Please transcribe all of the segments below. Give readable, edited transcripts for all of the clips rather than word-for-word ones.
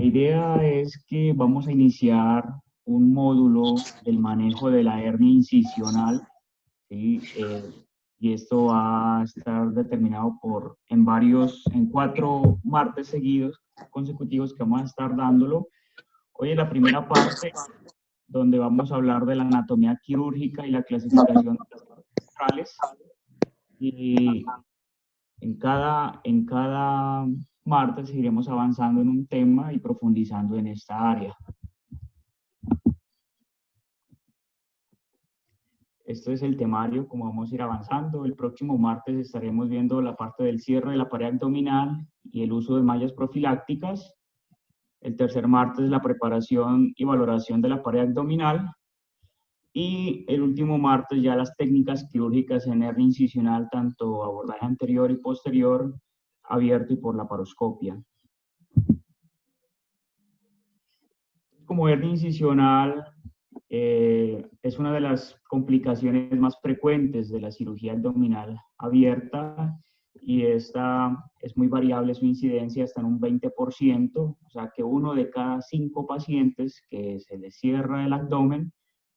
La idea es que vamos a iniciar un módulo del manejo de la hernia incisional, ¿sí? Y esto va a estar determinado en 4 martes seguidos, consecutivos, que vamos a estar dándolo. Hoy es la primera parte, donde vamos a hablar de la anatomía quirúrgica y la clasificación de las partes centrales. Y en cada martes seguiremos avanzando en un tema y profundizando en esta área. Esto es el temario, como vamos a ir avanzando. El próximo martes estaremos viendo la parte del cierre de la pared abdominal y el uso de mallas profilácticas. El tercer martes, la preparación y valoración de la pared abdominal. Y el último martes, ya las técnicas quirúrgicas en hernia incisional, tanto abordaje anterior y posterior, abierto y por laparoscopia. Como hernia incisional, es una de las complicaciones más frecuentes de la cirugía abdominal abierta, y esta es muy variable su incidencia, hasta en un 20%, o sea que 1 de cada 5 pacientes que se les cierra el abdomen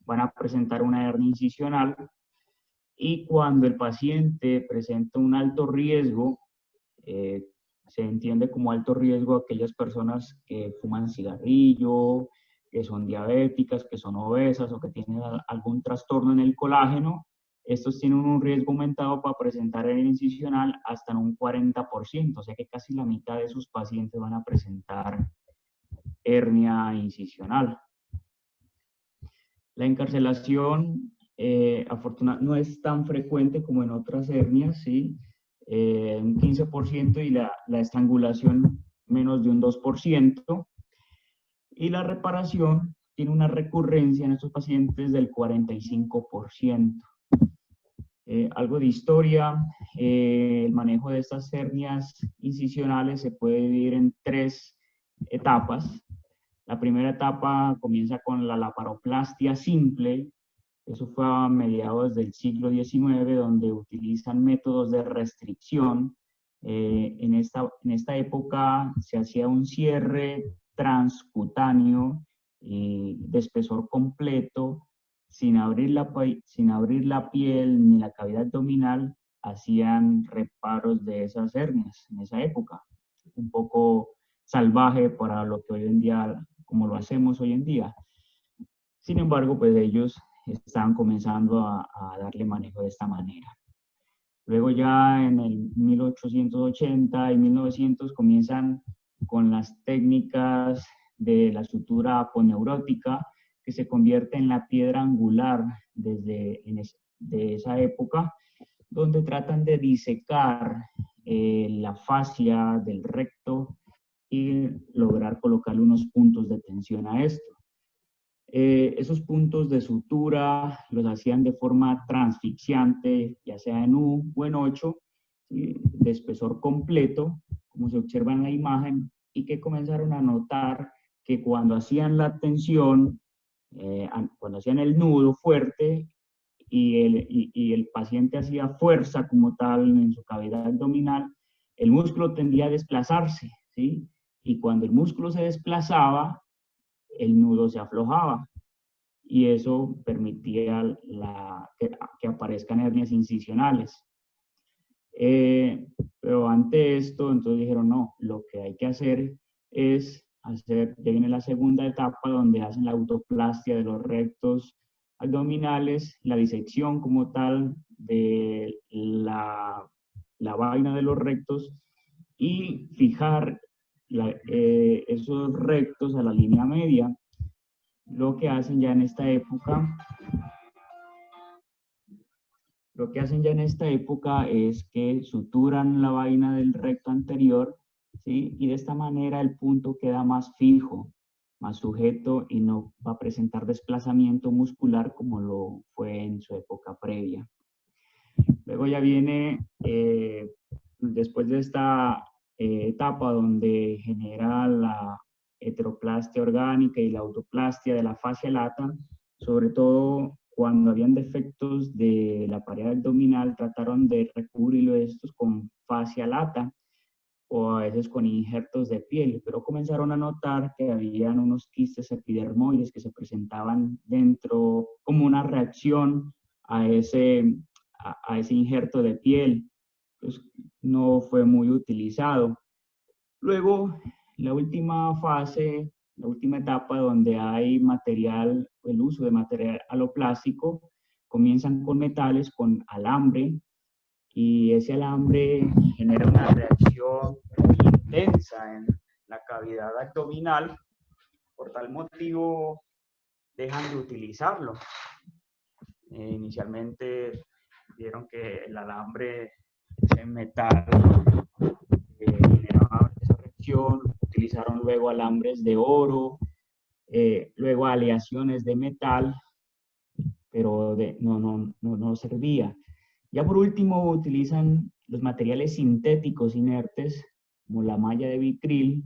van a presentar una hernia incisional. Y cuando el paciente presenta un alto riesgo, se entiende como alto riesgo aquellas personas que fuman cigarrillo, que son diabéticas, que son obesas o que tienen algún trastorno en el colágeno. Estos tienen un riesgo aumentado para presentar hernia incisional hasta en un 40%, o sea que casi la mitad de sus pacientes van a presentar hernia incisional. La encarcelación, afortunadamente, no es tan frecuente como en otras hernias, ¿sí? Un 15%, y la estrangulación menos de un 2%. Y la reparación tiene una recurrencia en estos pacientes del 45%. Algo de historia: el manejo de estas hernias incisionales se puede dividir en 3 etapas. La primera etapa comienza con la laparoplastia simple. Eso fue a mediados del siglo XIX, donde utilizan métodos de restricción. En esta época se hacía un cierre transcutáneo de espesor completo, sin abrir la piel ni la cavidad abdominal. Hacían reparos de esas hernias en esa época. Un poco salvaje para lo que hoy en día, como lo hacemos hoy en día. Sin embargo, pues ellos estaban comenzando a darle manejo de esta manera. Luego ya en el 1880 y 1900 comienzan con las técnicas de la sutura aponeurótica, que se convierte en la piedra angular de esa época, donde tratan de disecar la fascia del recto y lograr colocarle unos puntos de tensión a esto. Esos puntos de sutura los hacían de forma transfixiante, ya sea en U o en 8, ¿sí? De espesor completo, como se observa en la imagen, y que comenzaron a notar que cuando hacían la tensión, cuando hacían el nudo fuerte y el paciente hacía fuerza como tal en su cavidad abdominal, el músculo tendía a desplazarse, ¿sí? Y cuando el músculo se desplazaba, el nudo se aflojaba, y eso permitía que aparezcan hernias incisionales. Pero ante esto, entonces dijeron, no, lo que hay que hacer es ya viene la segunda etapa, donde hacen la autoplastia de los rectos abdominales, la disección como tal de la vaina de los rectos, y fijar esos rectos a la línea media. Lo que hacen ya en esta época es que suturan la vaina del recto anterior, ¿sí? Y de esta manera el punto queda más fijo, más sujeto, y no va a presentar desplazamiento muscular como lo fue en su época previa. Luego ya viene, después de esta etapa donde genera la heteroplastia orgánica y la autoplastia de la fascia lata, sobre todo cuando habían defectos de la pared abdominal, trataron de recubrirlo estos con fascia lata. o a veces con injertos de piel, pero comenzaron a notar que habían unos quistes epidermoides que se presentaban dentro como una reacción a a ese injerto de piel. Pues no fue muy utilizado. Luego, la última fase, la última etapa donde hay material, el uso de material aloplástico, comienzan con metales, con alambre, y ese alambre genera una reacción muy intensa en la cavidad abdominal. Por tal motivo, dejan de utilizarlo. Inicialmente vieron que el alambre, ese metal, generaba esa reacción. Utilizaron luego alambres de oro, luego aleaciones de metal, pero no servía. Ya por último utilizan los materiales sintéticos inertes, como la malla de vitril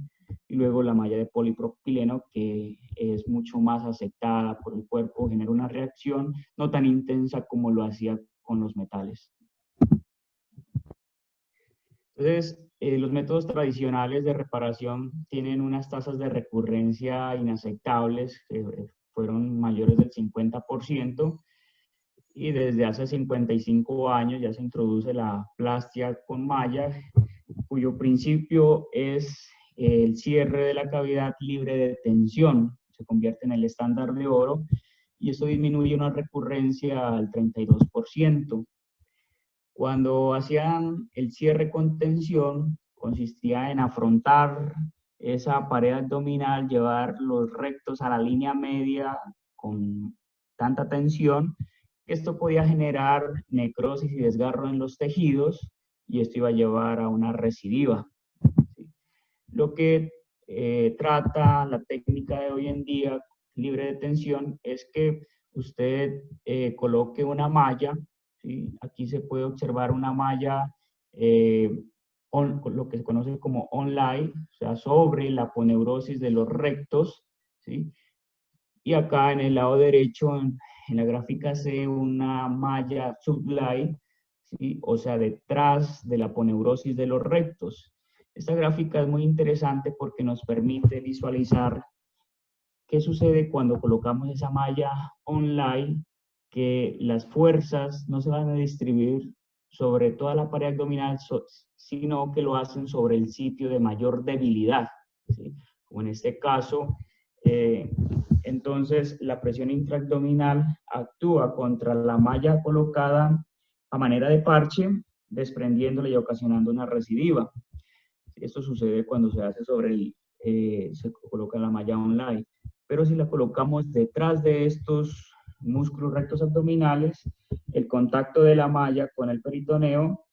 y luego la malla de polipropileno, que es mucho más aceptada por el cuerpo, genera una reacción no tan intensa como lo hacía con los metales. Entonces, los métodos tradicionales de reparación tienen unas tasas de recurrencia inaceptables, que fueron mayores del 50%, y desde hace 55 años ya se introduce la plastia con malla, cuyo principio es el cierre de la cavidad libre de tensión. Se convierte en el estándar de oro y esto disminuye una recurrencia al 32%. Cuando hacían el cierre con tensión, consistía en afrontar esa pared abdominal, llevar los rectos a la línea media con tanta tensión que esto podía generar necrosis y desgarro en los tejidos y esto iba a llevar a una recidiva. ¿Sí? Lo que trata la técnica de hoy en día libre de tensión es que usted coloque una malla. ¿Sí? Aquí se puede observar una malla, lo que se conoce como online, o sea, sobre la aponeurosis de los rectos. ¿Sí? Y acá en el lado derecho, en la gráfica C, una malla sublime, ¿sí? O sea, detrás de la aponeurosis de los rectos. Esta gráfica es muy interesante porque nos permite visualizar qué sucede cuando colocamos esa malla online, que las fuerzas no se van a distribuir sobre toda la pared abdominal, sino que lo hacen sobre el sitio de mayor debilidad, ¿sí? Como en este caso, entonces la presión intraabdominal actúa contra la malla colocada a manera de parche, desprendiéndola y ocasionando una recidiva. Esto sucede cuando se hace se coloca la malla online. Pero si la colocamos detrás de estos músculos rectos abdominales, el contacto de la malla con el peritoneo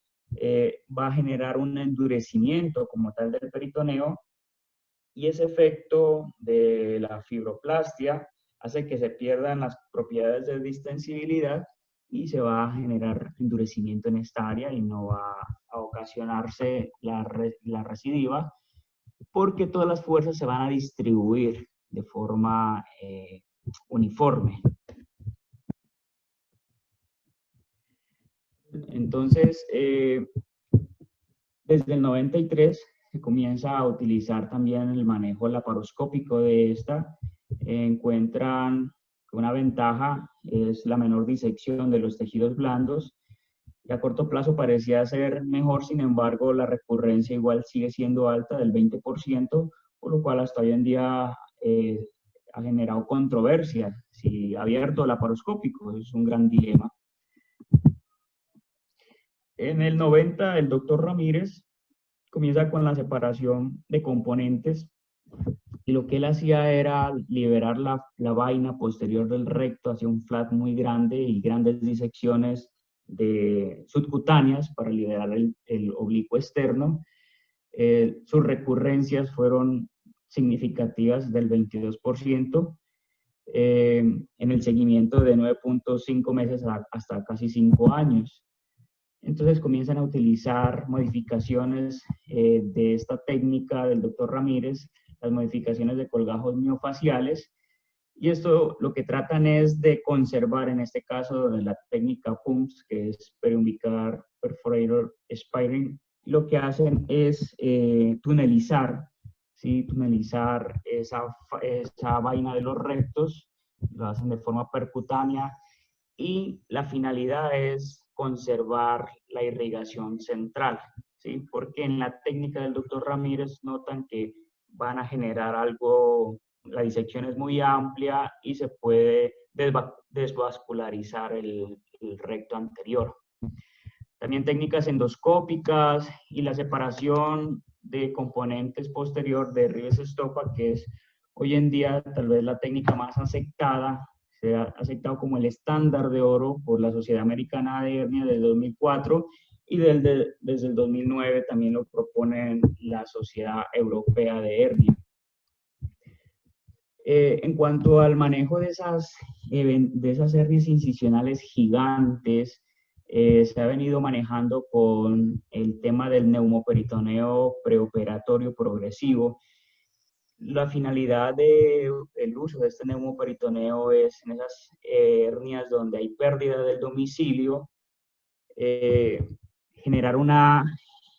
va a generar un endurecimiento como tal del peritoneo, y ese efecto de la fibroplastia hace que se pierdan las propiedades de distensibilidad y se va a generar endurecimiento en esta área y no va a ocasionarse la recidiva, porque todas las fuerzas se van a distribuir de forma uniforme. Entonces, desde el 93 se comienza a utilizar también el manejo laparoscópico de esta. Encuentran que una ventaja es la menor disección de los tejidos blandos, y a corto plazo parecía ser mejor. Sin embargo, la recurrencia igual sigue siendo alta, del 20%, por lo cual hasta hoy en día ha generado controversia. Si abierto laparoscópico, es un gran dilema. En el 90, el doctor Ramírez comienza con la separación de componentes, y lo que él hacía era liberar la vaina posterior del recto hacia un flap muy grande y grandes disecciones subcutáneas para liberar el oblicuo externo. Sus recurrencias fueron significativas, del 22%, en el seguimiento de 9.5 meses hasta casi 5 años. Entonces comienzan a utilizar modificaciones de esta técnica del doctor Ramírez, las modificaciones de colgajos miofaciales, y esto lo que tratan es de conservar, en este caso, la técnica PUMS, que es Periumbilical Perforator Spiring Lo que hacen es tunelizar, ¿sí? Tunelizar esa vaina de los rectos, lo hacen de forma percutánea y la finalidad es conservar la irrigación central, ¿sí? Porque en la técnica del doctor Ramírez notan que van a generar algo, la disección es muy amplia y se puede desvascularizar el recto anterior. También técnicas endoscópicas y la separación de componentes posterior de Ribes-Stoppa, que es hoy en día tal vez la técnica más aceptada, se ha aceptado como el estándar de oro por la Sociedad Americana de Hernia desde 2004 y desde el 2009 también lo proponen la Sociedad Europea de Hernia. En cuanto al manejo de esas hernias incisionales gigantes, se ha venido manejando con el tema del neumoperitoneo preoperatorio progresivo. La finalidad del uso de este neumoperitoneo es en esas hernias donde hay pérdida del domicilio, generar una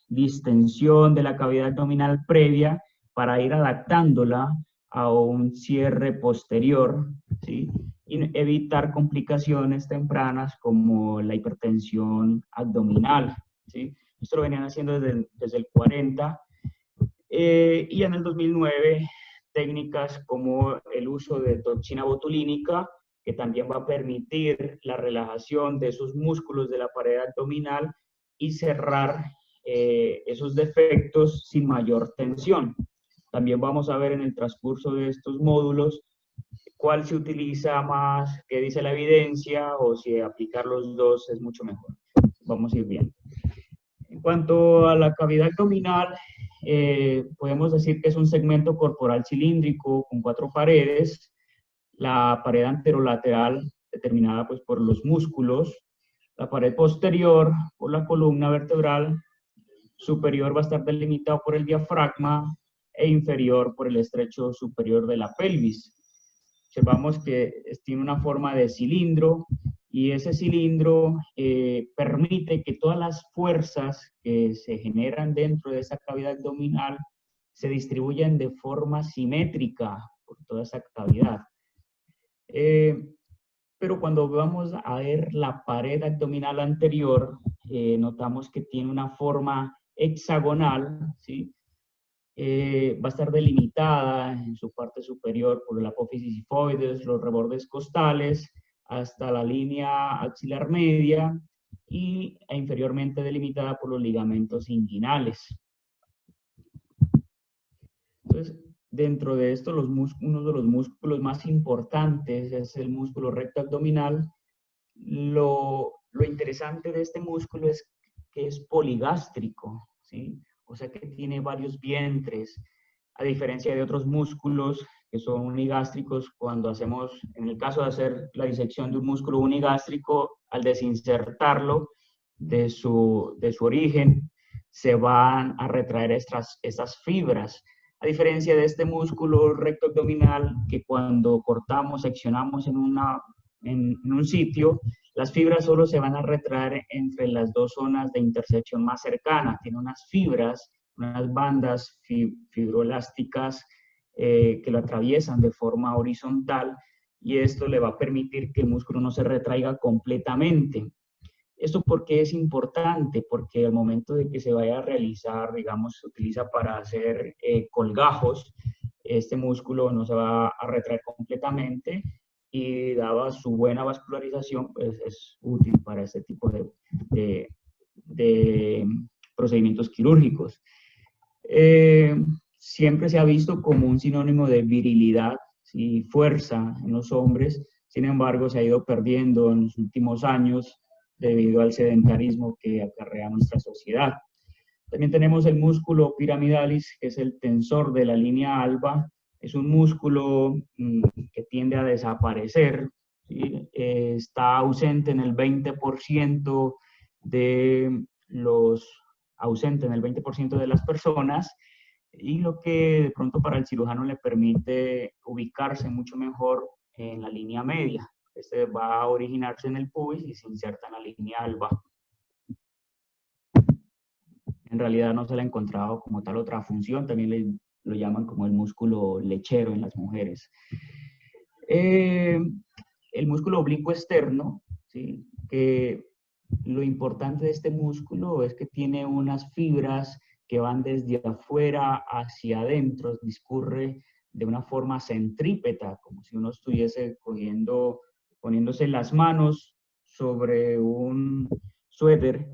distensión de la cavidad abdominal previa para ir adaptándola a un cierre posterior, ¿sí? Y evitar complicaciones tempranas como la hipertensión abdominal, ¿sí? Esto lo venían haciendo desde el 40 y en el 2009 técnicas como el uso de toxina botulínica, que también va a permitir la relajación de esos músculos de la pared abdominal y cerrar esos defectos sin mayor tensión. También vamos a ver en el transcurso de estos módulos cuál se utiliza más, qué dice la evidencia o si aplicar los dos es mucho mejor. Vamos a ir viendo. En cuanto a la cavidad abdominal, podemos decir que es un segmento corporal cilíndrico con 4 paredes, la pared anterolateral determinada pues, por los músculos, la pared posterior por la columna vertebral, superior va a estar delimitado por el diafragma e inferior por el estrecho superior de la pelvis. Observamos que tiene una forma de cilindro y ese cilindro permite que todas las fuerzas que se generan dentro de esa cavidad abdominal se distribuyan de forma simétrica por toda esa cavidad. Pero cuando vamos a ver la pared abdominal anterior, notamos que tiene una forma hexagonal, ¿sí? Va a estar delimitada en su parte superior por la apófisis sifoides, los rebordes costales, hasta la línea axilar media y inferiormente delimitada por los ligamentos inguinales. Entonces, dentro de esto, uno de los músculos más importantes es el músculo recto abdominal. Lo interesante de este músculo es que es poligástrico, ¿sí? O sea que tiene varios vientres, a diferencia de otros músculos que son unigástricos. Cuando hacemos, en el caso de hacer la disección de un músculo unigástrico, al desinsertarlo de su origen, se van a retraer estas fibras. A diferencia de este músculo recto abdominal, que cuando cortamos, seccionamos en un sitio, las fibras solo se van a retraer entre las dos zonas de intersección más cercanas. Tiene unas fibras, unas bandas fibroelásticas que lo atraviesan de forma horizontal y esto le va a permitir que el músculo no se retraiga completamente. ¿Esto por qué es importante? Porque al momento de que se vaya a realizar, digamos, se utiliza para hacer colgajos, este músculo no se va a retraer completamente y dada su buena vascularización, pues es útil para este tipo de procedimientos quirúrgicos. Siempre se ha visto como un sinónimo de virilidad y fuerza en los hombres, sin embargo se ha ido perdiendo en los últimos años debido al sedentarismo que acarrea nuestra sociedad. También tenemos el músculo piramidalis, que es el tensor de la línea alba. Es un músculo que tiende a desaparecer, ¿sí? Está ausente en el 20% de las personas y lo que de pronto para el cirujano le permite ubicarse mucho mejor en la línea media. Este va a originarse en el pubis y se inserta en la línea alba. En realidad no se le ha encontrado como tal otra función, también lo llaman como el músculo lechero en las mujeres. El músculo oblicuo externo, ¿sí? Que lo importante de este músculo es que tiene unas fibras que van desde afuera hacia adentro, discurre de una forma centrípeta, como si uno estuviese poniéndose las manos sobre un suéter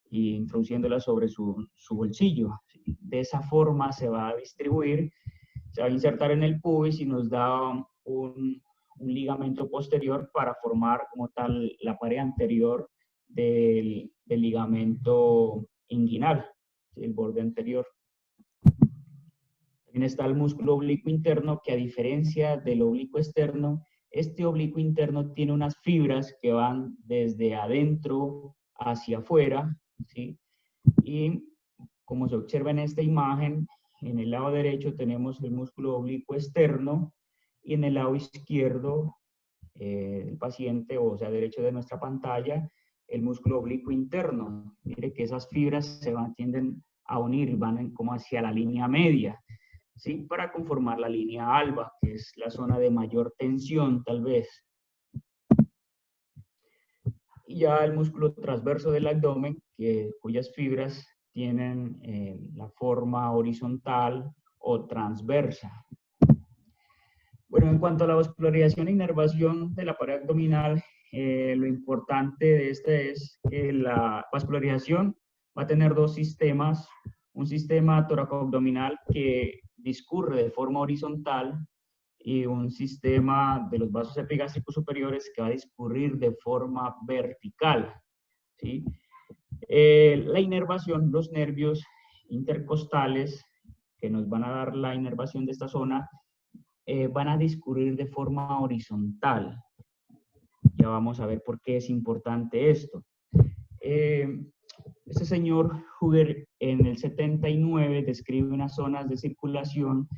y introduciéndola sobre su bolsillo. De esa forma se va a distribuir, se va a insertar en el pubis y nos da un ligamento posterior para formar como tal la pared anterior del ligamento inguinal, el borde anterior. También está el músculo oblicuo interno, que a diferencia del oblicuo externo, este oblicuo interno tiene unas fibras que van desde adentro hacia afuera, ¿sí? Y como se observa en esta imagen, en el lado derecho tenemos el músculo oblicuo externo y en el lado izquierdo del paciente, o sea, derecho de nuestra pantalla, el músculo oblicuo interno. Mire que esas fibras tienden a unir, van como hacia la línea media, ¿sí? Para conformar la línea alba, que es la zona de mayor tensión, tal vez. Y ya el músculo transverso del abdomen, cuyas fibras tienen la forma horizontal o transversa. Bueno, en cuanto a la vascularización e inervación de la pared abdominal, lo importante de este es que la vascularización va a tener dos sistemas. Un sistema toracoabdominal que discurre de forma horizontal y un sistema de los vasos epigástricos superiores que va a discurrir de forma vertical, ¿sí? La inervación, los nervios intercostales que nos van a dar la inervación de esta zona, van a discurrir de forma horizontal. Ya vamos a ver por qué es importante esto. Este señor Huger en el 79 describe unas zonas de circulación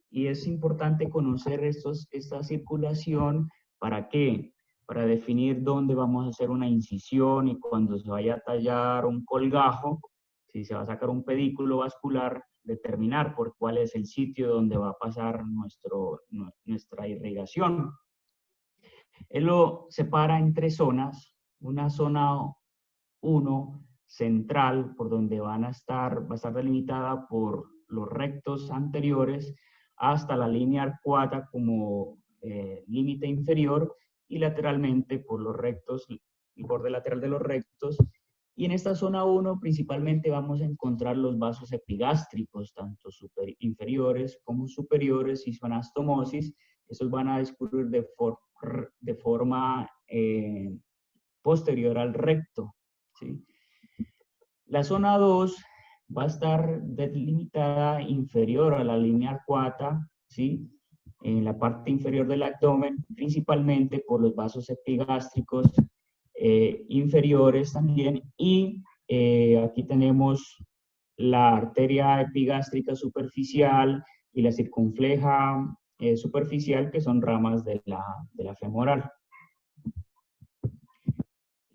y es importante conocer esta circulación. ¿Para qué? Para definir dónde vamos a hacer una incisión y cuando se vaya a tallar un colgajo, si se va a sacar un pedículo vascular, determinar por cuál es el sitio donde va a pasar nuestra irrigación. Él lo separa en tres zonas. Una zona 1 central, por donde va a estar delimitada por los rectos anteriores hasta la línea arcuata como límite inferior y lateralmente por los rectos, el borde lateral de los rectos. Y en esta zona 1 principalmente vamos a encontrar los vasos epigástricos, tanto inferiores como superiores, y su anastomosis. Esos van a discurrir de forma posterior al recto, ¿sí? La zona 2 va a estar delimitada inferior a la línea arcuata, ¿sí? En la parte inferior del abdomen, principalmente por los vasos epigástricos inferiores también, y aquí tenemos la arteria epigástrica superficial y la circunfleja superficial, que son ramas de la femoral.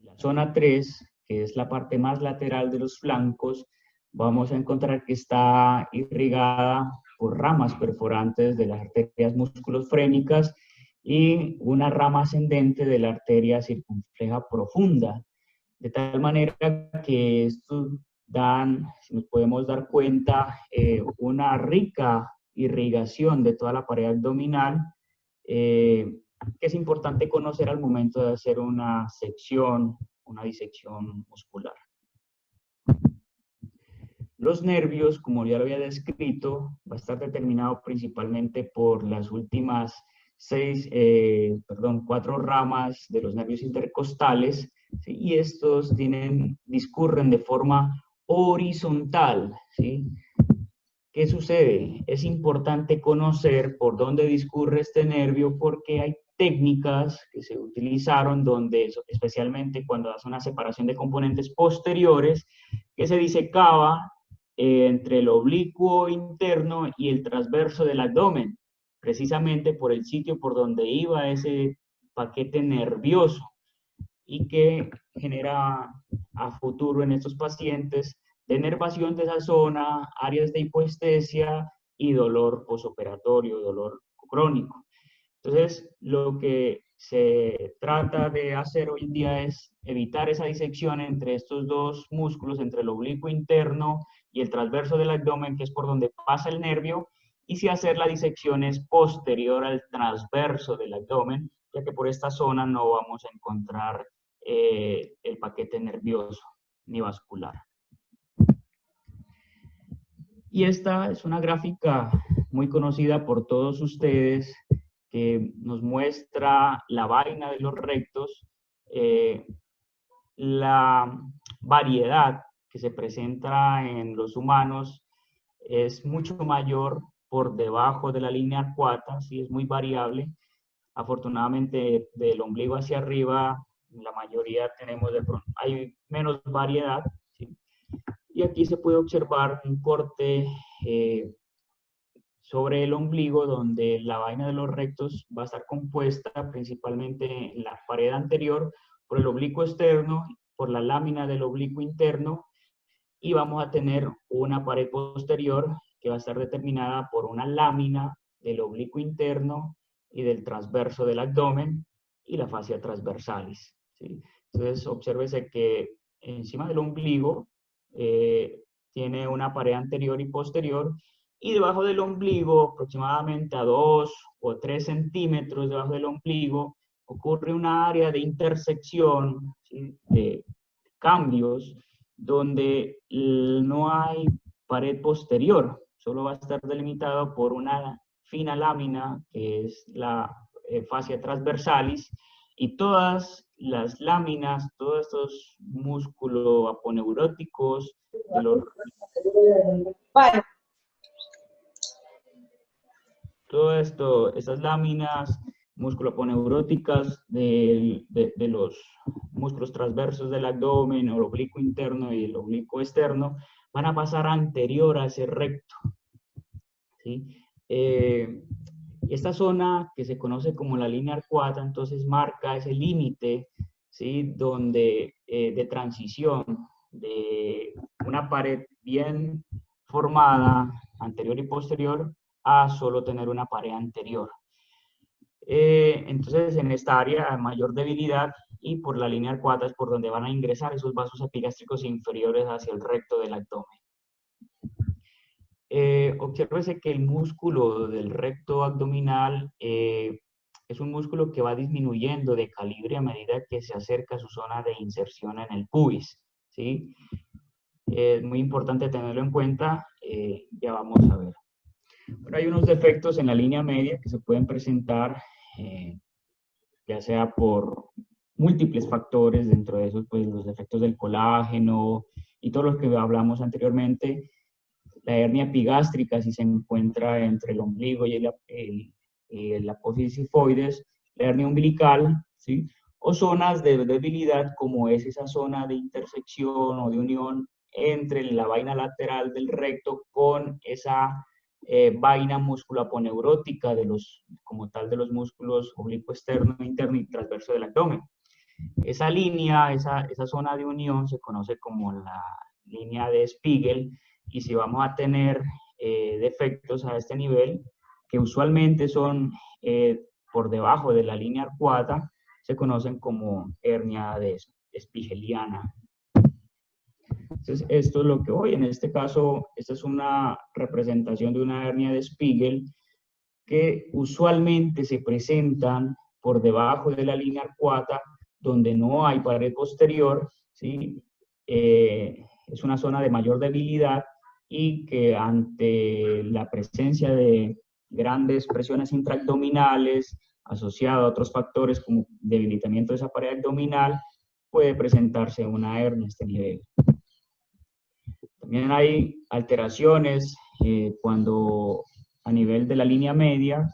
La zona 3, que es la parte más lateral de los flancos, vamos a encontrar que está irrigada por ramas perforantes de las arterias musculofrénicas y una rama ascendente de la arteria circunfleja profunda. De tal manera que estos dan, si nos podemos dar cuenta, una rica irrigación de toda la pared abdominal, que es importante conocer al momento de hacer una disección muscular. Los nervios, como ya lo había descrito, va a estar determinado principalmente por las últimas 4 ramas de los nervios intercostales, ¿sí? Y estos discurren de forma horizontal, ¿sí? ¿Qué sucede? Es importante conocer por dónde discurre este nervio porque hay técnicas que se utilizaron donde, especialmente cuando hace una separación de componentes posteriores, que se disecaba entre el oblicuo interno y el transverso del abdomen, precisamente por el sitio por donde iba ese paquete nervioso y que genera a futuro en estos pacientes denervación de esa zona, áreas de hipoestesia y dolor posoperatorio, dolor crónico. Entonces, lo que se trata de hacer hoy en día es evitar esa disección entre estos dos músculos, entre el oblicuo interno y el transverso del abdomen, que es por donde pasa el nervio, y si hacer la disección es posterior al transverso del abdomen, ya que por esta zona no vamos a encontrar el paquete nervioso ni vascular. Y esta es una gráfica muy conocida por todos ustedes, que nos muestra la vaina de los rectos, la variedad que se presenta en los humanos es mucho mayor por debajo de la línea arcuata, sí, es muy variable. Afortunadamente, del ombligo hacia arriba, la mayoría tenemos hay menos variedad, ¿sí? Y aquí se puede observar un corte sobre el ombligo, donde la vaina de los rectos va a estar compuesta principalmente en la pared anterior por el oblicuo externo, por la lámina del oblicuo interno, y vamos a tener una pared posterior que va a estar determinada por una lámina del oblicuo interno y del transverso del abdomen y la fascia transversalis, ¿sí? Entonces, obsérvese que encima del ombligo tiene una pared anterior y posterior, y debajo del ombligo, aproximadamente a 2 o 3 centímetros debajo del ombligo, ocurre una área de intersección, ¿sí?, de cambios, donde no hay pared posterior, solo va a estar delimitado por una fina lámina, que es la fascia transversalis, y todas las láminas, todos estos músculos aponeuróticos de los... Todo esto, esas láminas musculoponeuróticas de los músculos transversos del abdomen, el oblicuo interno y el oblicuo externo, van a pasar anterior a ese recto, ¿sí? Esta zona, que se conoce como la línea arcuata, entonces marca ese límite, ¿sí?, donde, de transición de una pared bien formada, anterior y posterior, a solo tener una pared anterior. Entonces, en esta área hay mayor debilidad, y por la línea arcuata es por donde van a ingresar esos vasos epigástricos inferiores hacia el recto del abdomen. Obsérvese que el músculo del recto abdominal es un músculo que va disminuyendo de calibre a medida que se acerca a su zona de inserción en el pubis, ¿sí? Es muy importante tenerlo en cuenta, ya vamos a ver. Bueno, hay unos defectos en la línea media que se pueden presentar, ya sea por múltiples factores, dentro de esos, pues, los defectos del colágeno y todos los que hablamos anteriormente. La hernia epigástrica, si se encuentra entre el ombligo y el apófisis sifoides, la hernia umbilical, ¿sí?, o zonas de debilidad, como es esa zona de intersección o de unión entre la vaina lateral del recto con esa vaina musculoaponeurótica como tal de los músculos oblicuo externo, interno y transverso del abdomen. Esa línea, esa zona de unión se conoce como la línea de Spiegel, y si vamos a tener defectos a este nivel, que usualmente son por debajo de la línea arcuata, se conocen como hernia spigeliana. Entonces, esto es lo que hoy, en este caso, esta es una representación de una hernia de Spiegel, que usualmente se presentan por debajo de la línea arcuata, donde no hay pared posterior, ¿sí? Es una zona de mayor debilidad, y que ante la presencia de grandes presiones intraabdominales asociado a otros factores como debilitamiento de esa pared abdominal, puede presentarse una hernia a este nivel. También hay alteraciones cuando a nivel de la línea media,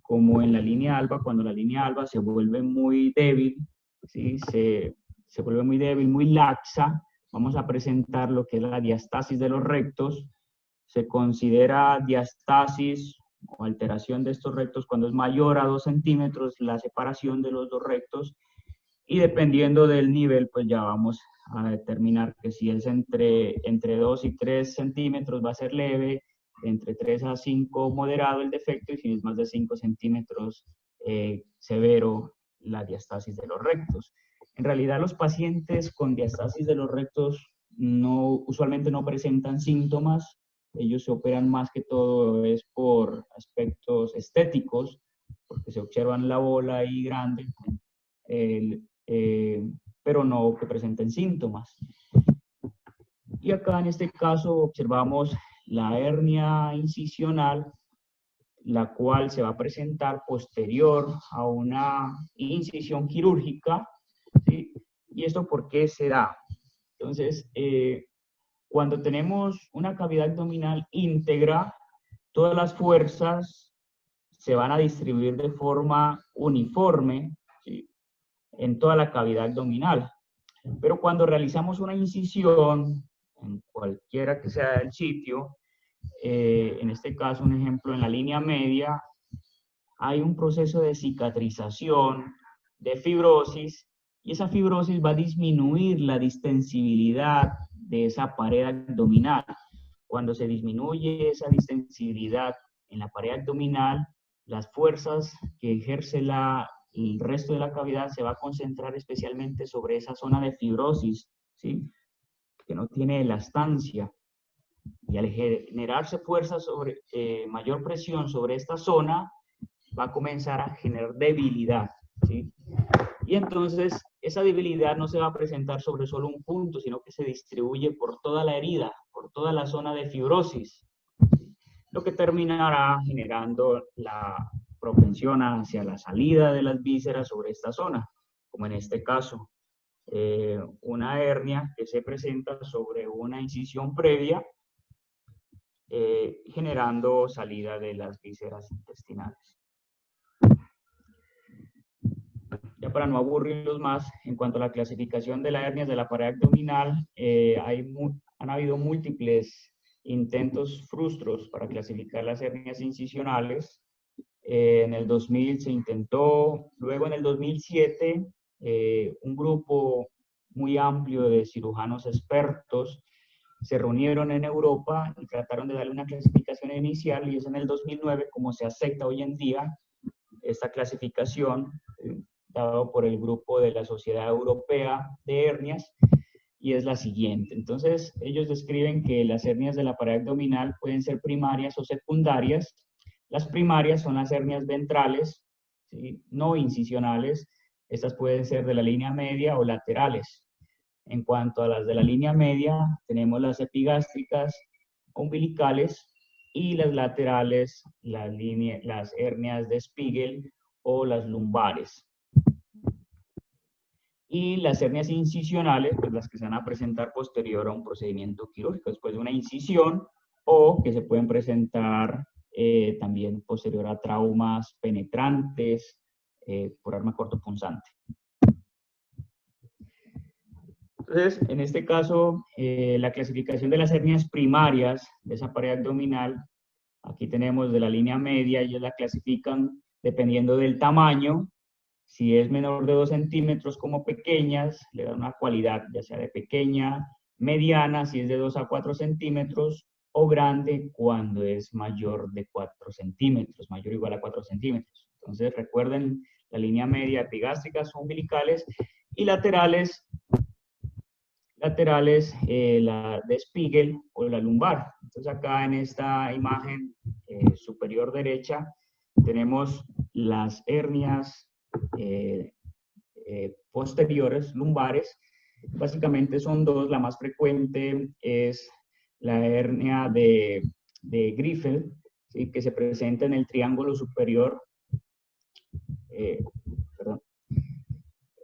como en la línea alba, cuando la línea alba se vuelve muy débil, ¿sí?, se vuelve muy débil, muy laxa, vamos a presentar lo que es la diastasis de los rectos. Se considera diastasis o alteración de estos rectos cuando es mayor a 2 centímetros la separación de los dos rectos, y dependiendo del nivel, pues ya vamos a determinar que si es entre 2 y 3 centímetros va a ser leve, entre 3 a 5 moderado el defecto, y si es más de 5 centímetros severo la diastasis de los rectos. En realidad los pacientes con diastasis de los rectos usualmente no presentan síntomas. Ellos se operan más que todo es por aspectos estéticos, porque se observan la bola ahí grande, pero no que presenten síntomas. Y acá en este caso observamos la hernia incisional, la cual se va a presentar posterior a una incisión quirúrgica, ¿sí? ¿Y esto por qué se da? Entonces, cuando tenemos una cavidad abdominal íntegra, todas las fuerzas se van a distribuir de forma uniforme, ¿sí?, en toda la cavidad abdominal. Pero cuando realizamos una incisión, en cualquiera que sea el sitio, en este caso, un ejemplo, en la línea media, hay un proceso de cicatrización, de fibrosis, y esa fibrosis va a disminuir la distensibilidad de esa pared abdominal. Cuando se disminuye esa distensibilidad en la pared abdominal, las fuerzas que ejerce el resto de la cavidad se va a concentrar especialmente sobre esa zona de fibrosis, ¿sí?, que no tiene elastancia. Y al generarse fuerza sobre mayor presión sobre esta zona, va a comenzar a generar debilidad, ¿sí? Y entonces esa debilidad no se va a presentar sobre solo un punto, sino que se distribuye por toda la herida, por toda la zona de fibrosis, lo que terminará generando la propensión hacia la salida de las vísceras sobre esta zona, como en este caso, una hernia que se presenta sobre una incisión previa, generando salida de las vísceras intestinales. Ya para no aburrirlos más, en cuanto a la clasificación de las hernias de la pared abdominal, han habido múltiples intentos frustros para clasificar las hernias incisionales. En el 2000 se intentó, luego en el 2007, un grupo muy amplio de cirujanos expertos se reunieron en Europa y trataron de darle una clasificación inicial, y es en el 2009 como se acepta hoy en día esta clasificación, dado por el grupo de la Sociedad Europea de Hernias, y es la siguiente. Entonces, ellos describen que las hernias de la pared abdominal pueden ser primarias o secundarias. Las primarias son las hernias ventrales, ¿sí?, no incisionales. Estas pueden ser de la línea media o laterales. En cuanto a las de la línea media, tenemos las epigástricas, umbilicales, y las laterales, las hernias de Spiegel o las lumbares. Y las hernias incisionales, pues las que se van a presentar posterior a un procedimiento quirúrgico, después de una incisión, o que se pueden presentar también posterior a traumas penetrantes por arma cortopunzante. Entonces, en este caso, la clasificación de las hernias primarias de esa pared abdominal, aquí tenemos de la línea media, ellos la clasifican dependiendo del tamaño. Si es menor de 2 centímetros como pequeñas, le da una cualidad ya sea de pequeña, mediana, si es de 2 a 4 centímetros, o grande cuando es mayor de 4 centímetros, mayor o igual a 4 centímetros. Entonces recuerden, la línea media, epigástricas, umbilicales, y laterales, la de Spiegel o la lumbar. Entonces acá en esta imagen superior derecha tenemos las hernias posteriores, lumbares. Básicamente son dos. La más frecuente es la hernia de Griffith, ¿sí?, que se presenta en el triángulo superior.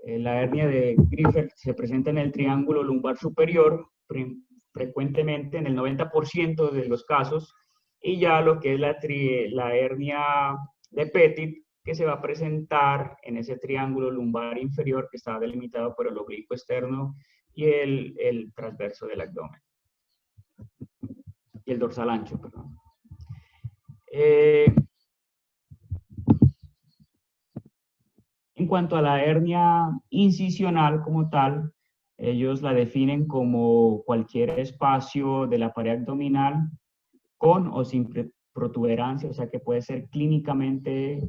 La hernia de Griffith se presenta en el triángulo lumbar superior, frecuentemente en el 90% de los casos, y ya lo que es la hernia de Petit, que se va a presentar en ese triángulo lumbar inferior que está delimitado por el oblicuo externo y el transverso del abdomen. Y el dorsal ancho, perdón. En cuanto a la hernia incisional como tal, Ellos la definen como cualquier espacio de la pared abdominal con o sin protuberancia, o sea que puede ser clínicamente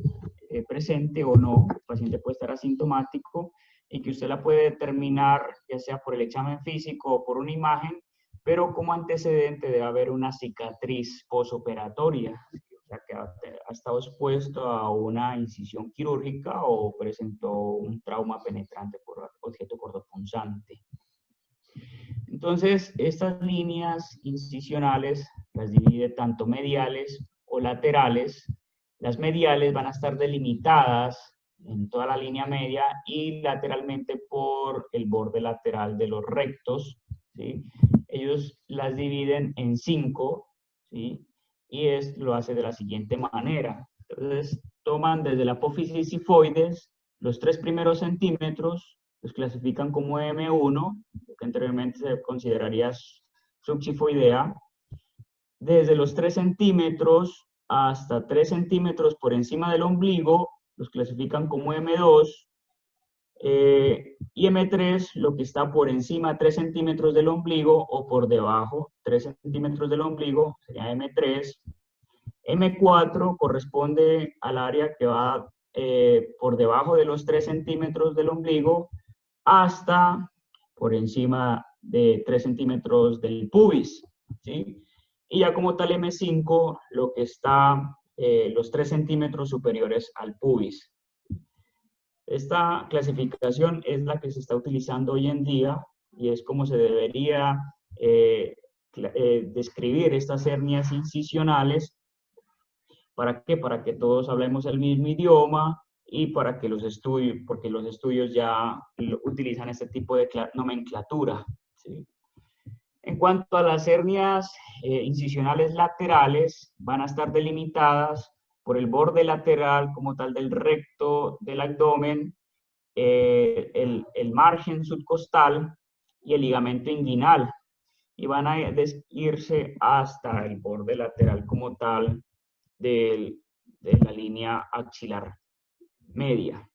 presente o no, el paciente puede estar asintomático y que usted la puede determinar ya sea por el examen físico o por una imagen, pero como antecedente debe haber una cicatriz posoperatoria, o sea que ha estado expuesto a una incisión quirúrgica o presentó un trauma penetrante por objeto cortopunzante. Entonces, estas líneas incisionales las divide tanto mediales o laterales. Las mediales van a estar delimitadas en toda la línea media y lateralmente por el borde lateral de los rectos, ¿sí? Ellos las dividen en 5, ¿sí? Y lo hace de la siguiente manera. Entonces, toman desde la apófisis sifoides los 3 primeros centímetros, los clasifican como M1, lo que anteriormente se consideraría subsifoidea, desde los 3 centímetros hasta 3 centímetros por encima del ombligo, los clasifican como M2, y M3, lo que está por encima 3 centímetros del ombligo o por debajo 3 centímetros del ombligo, sería M3. M4 corresponde al área que va por debajo de los 3 centímetros del ombligo hasta por encima de 3 centímetros del pubis, ¿sí? Y ya como tal M5, lo que está los 3 centímetros superiores al pubis. Esta clasificación es la que se está utilizando hoy en día y es como se debería describir estas hernias incisionales. ¿Para qué? Para que todos hablemos el mismo idioma y para que los estudios, porque los estudios ya utilizan este tipo de nomenclatura, ¿sí? En cuanto a las hernias incisionales laterales, van a estar delimitadas por el borde lateral como tal del recto del abdomen, el margen subcostal y el ligamento inguinal. Y van a irse hasta el borde lateral como tal de la línea axilar media,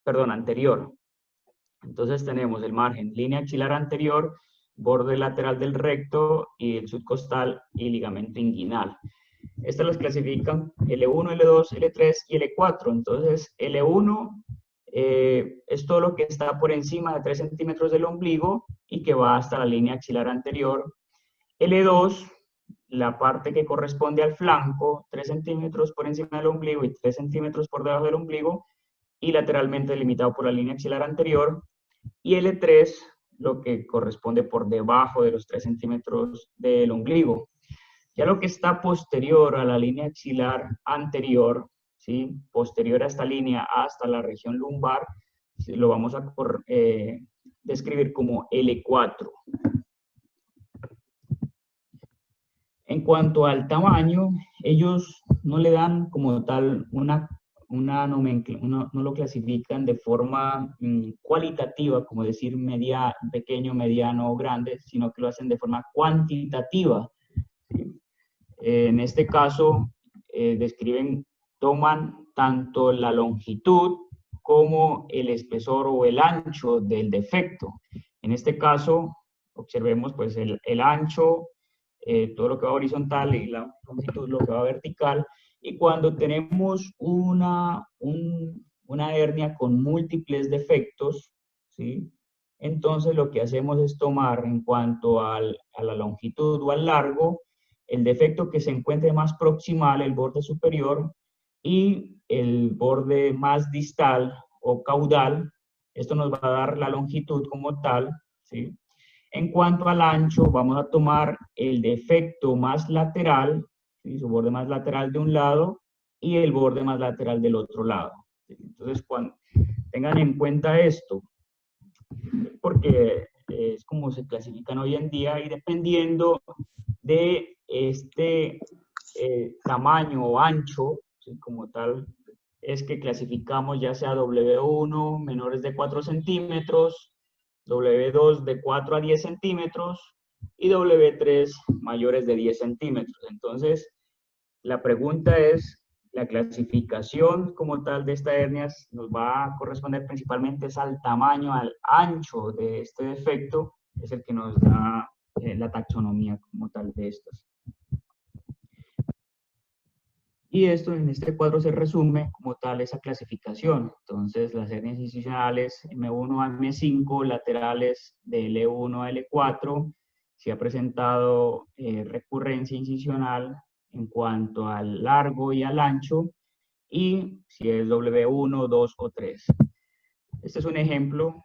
perdón, anterior. Entonces tenemos el margen, línea axilar anterior, borde lateral del recto y el subcostal y ligamento inguinal. Estas las clasifican L1, L2, L3 y L4. Entonces, L1 es todo lo que está por encima de 3 centímetros del ombligo y que va hasta la línea axilar anterior. L2, la parte que corresponde al flanco, 3 centímetros por encima del ombligo y 3 centímetros por debajo del ombligo, y lateralmente delimitado por la línea axilar anterior. Y L3, lo que corresponde por debajo de los 3 centímetros del ombligo. Ya lo que está posterior a la línea axilar anterior, ¿sí? Posterior a esta línea hasta la región lumbar, ¿sí? Lo vamos a describir como L4. En cuanto al tamaño, ellos no le dan como tal una nomenclatura, no lo clasifican de forma cualitativa, como decir pequeño, mediano o grande, sino que lo hacen de forma cuantitativa. ¿Sí? En este caso, toman tanto la longitud como el espesor o el ancho del defecto. En este caso, observemos pues el ancho, todo lo que va horizontal y la longitud lo que va vertical. Y cuando tenemos una hernia con múltiples defectos, ¿sí? Entonces lo que hacemos es tomar en cuanto a la longitud o al largo, el defecto que se encuentre más proximal, el borde superior, y el borde más distal o caudal. Esto nos va a dar la longitud como tal, ¿sí? En cuanto al ancho, vamos a tomar el defecto más lateral, ¿sí? Su borde más lateral de un lado y el borde más lateral del otro lado. ¿Sí? Entonces, cuando tengan en cuenta esto, porque es como se clasifican hoy en día y dependiendo de este tamaño o ancho, ¿sí? Como tal, es que clasificamos ya sea W1 menores de 4 centímetros, W2 de 4 a 10 centímetros y W3 mayores de 10 centímetros. Entonces, la pregunta es, la clasificación como tal de esta hernia nos va a corresponder principalmente al tamaño, al ancho de este defecto es el que nos da la taxonomía como tal de estos. Y esto en este cuadro se resume como tal esa clasificación. Entonces, las hernias incisionales M1 a M5, laterales de L1 a L4, si ha presentado recurrencia incisional en cuanto al largo y al ancho, y si es W1, 2 o 3. Este es un ejemplo.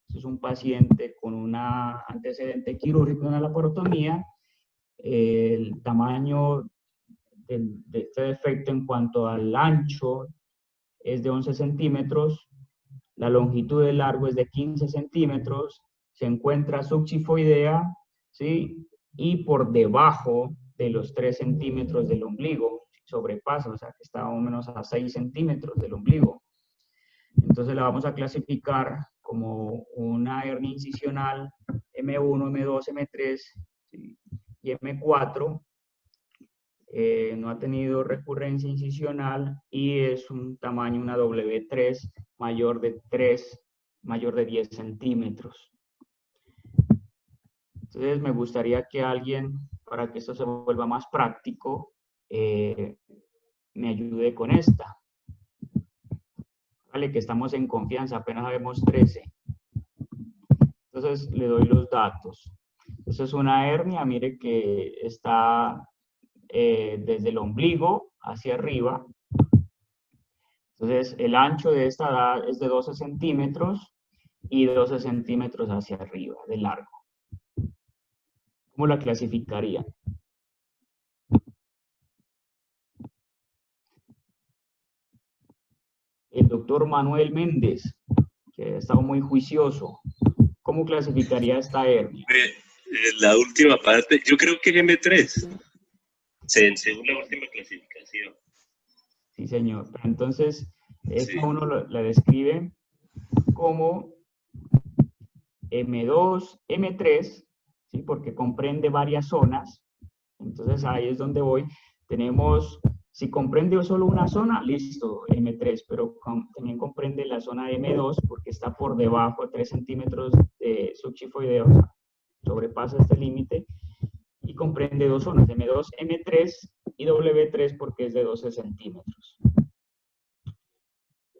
Este es un paciente con un antecedente quirúrgico, una laparotomía. El tamaño de este defecto en cuanto al ancho es de 11 centímetros, la longitud del largo es de 15 centímetros, se encuentra subxifoidea, ¿sí? Y por debajo de los 3 centímetros del ombligo, sobrepasa, o sea que está más o menos a 6 centímetros del ombligo. Entonces la vamos a clasificar como una hernia incisional M1, M2, M3, ¿sí? Y M4. No ha tenido recurrencia incisional y es un tamaño, una W3 mayor de 10 centímetros. Entonces me gustaría que alguien, para que esto se vuelva más práctico, me ayude con esta. Vale, que estamos en confianza, apenas sabemos 13. Entonces le doy los datos. Eso es una hernia, mire que está desde el ombligo hacia arriba. Entonces, el ancho de esta edad es de 12 centímetros y 12 centímetros hacia arriba, de largo. ¿Cómo la clasificaría? El doctor Manuel Méndez, que ha estado muy juicioso, ¿cómo clasificaría esta hernia? La última parte, yo creo que M3, según la última clasificación. Sí, señor. Entonces, esta uno la describe como M2, M3, ¿sí? Porque comprende varias zonas. Entonces, ahí es donde voy. Tenemos, si comprende solo una zona, listo, M3, pero también comprende la zona de M2 porque está por debajo de 3 centímetros de subxifoideo, o sea, sobrepasa este límite, y comprende dos zonas, M2, M3 y W3 porque es de 12 centímetros.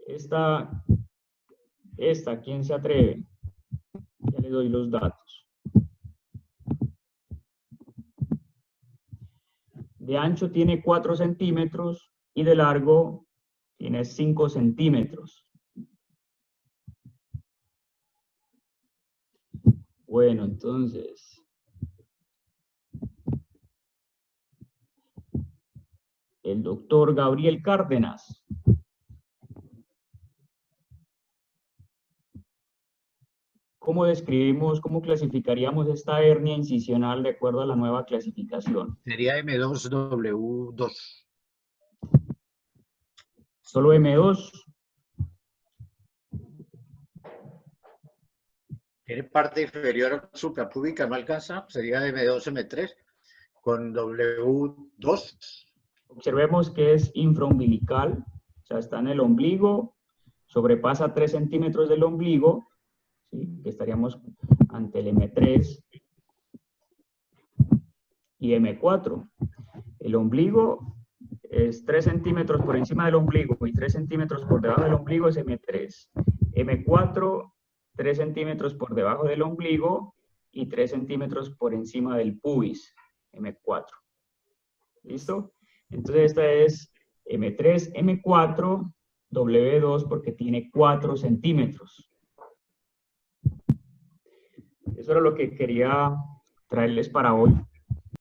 Esta, ¿quién se atreve? Ya le doy los datos. De ancho tiene 4 centímetros y de largo tiene 5 centímetros. Bueno, entonces, el doctor Gabriel Cárdenas. ¿Cómo describimos, cómo clasificaríamos esta hernia incisional de acuerdo a la nueva clasificación? Sería M2W2. Solo M2. Tiene parte inferior suprapúbica, no alcanza, sería M2, M3, con W2. Observemos que es infraumbilical, o sea, está en el ombligo, sobrepasa 3 centímetros del ombligo, ¿sí? Que estaríamos ante el M3 y M4. El ombligo es 3 centímetros por encima del ombligo y 3 centímetros por debajo del ombligo es M3. M4, 3 centímetros por debajo del ombligo y 3 centímetros por encima del pubis, M4. ¿Listo? Entonces esta es M3, M4, W2 porque tiene 4 centímetros. Eso era lo que quería traerles para hoy.